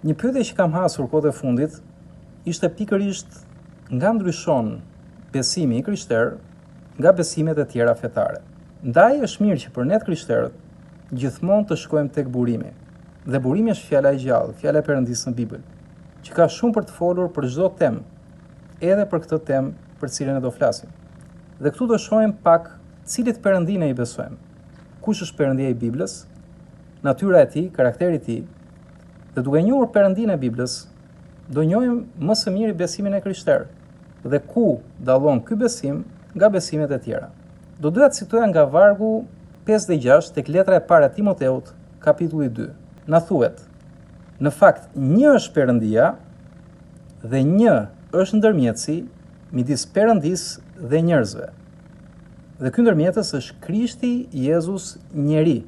Një pyetje që kam hasur kohët e fundit ishte pikërisht nga ndryshon besimi i krishterë nga besimet e tjera fetare. Ndaj është mirë që për ne krishterët gjithmonë të shkojmë tek burimi. Dhe burimi është fjala e gjallë, fjala e Perëndisë në Bibël, që ka shumë për të folur për çdo temë, edhe për këtë temë për cilën ne do flasim. Dhe këtu do shohim pak cilit Perëndinë i besojmë. Kush është Perëndia i Biblës, natyra e tij, karakteri i tij. Dhe duke njohur Perëndinë e Biblës, do njohim më së miri besimin e krishterë dhe ku dallon ky besim nga besimet e tjera. Do doja të citoja nga vargu 5-6 tek letra e parë e Timoteut, kapitulli 2. Na thuhet: në fakt, një është Perëndia dhe një është ndërmjetësi midis Perëndisë dhe njerëzve. Dhe ky ndërmjetës është Krishti Jezus njeri,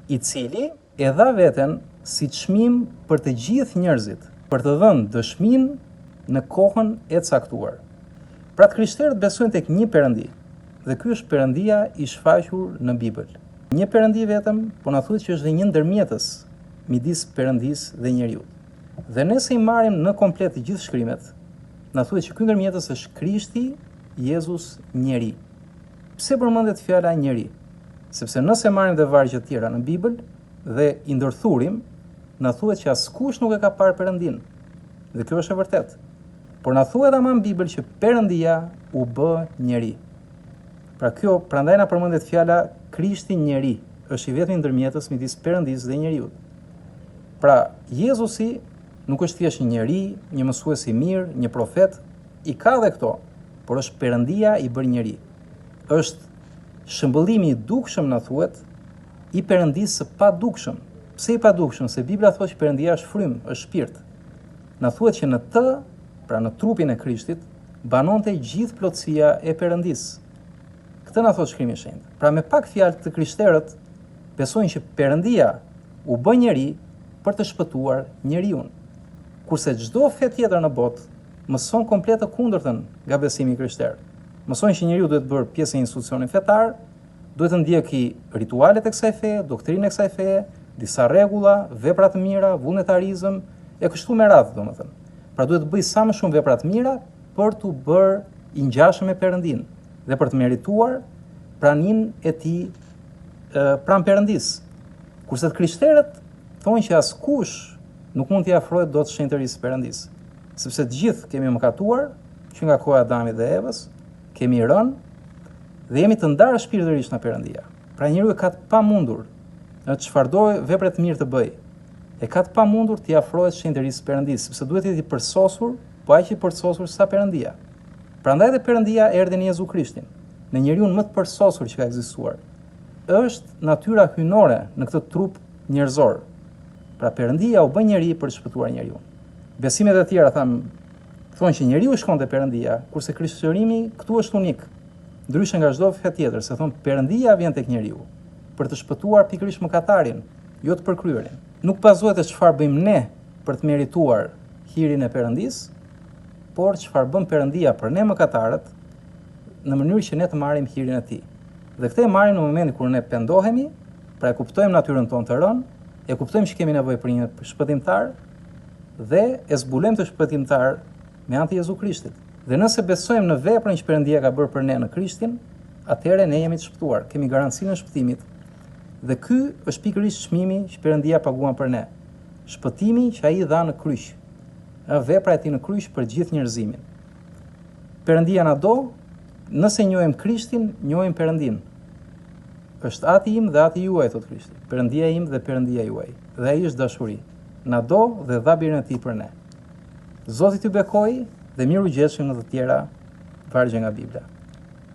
i cili e dha veten si çmim për të gjithë njerëzit, për të dhënë dëshminë në kohën e caktuar. Pra të krishterët besojnë tek një Perëndi, dhe ky është Perëndia i shfaqur në Bibël. Një Perëndi vetëm, po na thuhet që është dhe një ndërmjetës midis Perëndisë dhe njeriut. Dhe nëse i marrim në komplet të gjithë shkrimet, na thuhet që ky ndërmjetës është Krishti Jezus njeri. Pse përmendet fjala njeri? Sepse nëse marrim dhe vargje të tjera në Bibël dhe i ndërthurim, na thuhet që askush nuk e ka parë Perëndin. Dhe kjo është e vërtetë. Por na thuhet ama në Bibël që Perëndia u bë njeri. Pra kjo, prandaj na përmendet fjala Krishti njeri, është i vetmi ndërmjetës midis Perëndisë dhe njeriut. Pra, Jezusi nuk është thjesht një njeri, një mësues i mirë, një profet, i ka dhe këto, por është Perëndia i bërë njeri. Është shëmbëllimi i dukshëm, na thuhet, i Perëndisë së padukshëm. Pse i padukshëm? Se Bibla thotë që Perëndia është frym, është shpirt. Na thuhet që në të, pra në trupin e Krishtit, banonte gjithë plotësia e Perëndisë. Këtë na thot Shkrimi i Shenjtë. Pra me pak fjalë të krishterët besojnë që Perëndia u bë njeri për të shpëtuar njeriun. Kurse çdo fe tjetër në botë mëson komplet të kundërtën nga besimi i krishterë. Mësojnë që njeriu duhet të bërë pjesë e institucionit fetar, duhet të ndjekë ritualet e kësaj feje, doktrinën e kësaj feje, disa rregulla, vepra të mira, vullnetarizëm e kështu me radhë, domethënë. Pra duhet të bëj sa më shumë vepra të mira për të bërë i ngjashëm me Perëndinë dhe për të merituar praninë e tij pranë Perëndisë. Kurse të krishterët thonë që askush nuk mund t'i afrohet dot shenjtërisë së Perëndisë, sepse të gjithë kemi mëkatuar, që nga koha e Adamit dhe Evës, kemi rënë dhe jemi të ndarë shpirtërisht nga Perëndia. Pra njeriu e ka të pamundur në çfarëdo vepre të mirë të bëj, e ka të pamundur t'i afrohet shenjtërisë së Perëndisë, sepse duhet të jetë i përsosur, po aq i përsosur sa Perëndia. Prandaj dhe Perëndia erdhi në Jezu Krishtin, në njeriun më të përsosur që ka ekzistuar. Është natyra hyjnore në këtë trup njerëzor. Pra Perëndia u bë njeri për të shpëtuar njeriu. Besimet e tjera thonë që njeriu shkon te Perëndia, kurse krishterimi këtu është unik. Ndryshe nga çdo fe tjetër, se thonë Perëndia vjen tek njeriu për të shpëtuar pikërisht mëkatarin, jo të përkryerin. Nuk bazohet se çfarë bëjmë ne për të merituar hirin e Perëndisë, por çfarë bën Perëndia për ne mëkatarët në mënyrë që ne të marrim hirin e tij. Dhe këtë e marrim në momentin kur ne pendohemi, pra e kuptojmë natyrën tonë të rënë, e kuptojmë që kemi nevojë për një shpëtimtar dhe e zbulojmë të shpëtimtar me anë të Jezu Krishtit. Dhe nëse besojmë në veprën që Perëndia ka bërë për ne në Krishtin, atëherë ne jemi të shpëtuar, kemi garancinë e shpëtimit. Dhe ky është pikërisht çmimi që Perëndia paguan për ne. Shpëtimi që ai dha në kryq. Vepra e tij në kryq për gjithë njerëzimin. Perëndia na do, nëse njohim Krishtin, njohim Perëndin. Është ati im dhe ati juaj, thot Krishti. Perëndia im dhe Perëndia juaj. Dhe ai është dashuri. Na do dhe dha birin e tij për ne. Zoti t'ju bekojë dhe miru gjeshëm në të tjera vargje nga Bibla.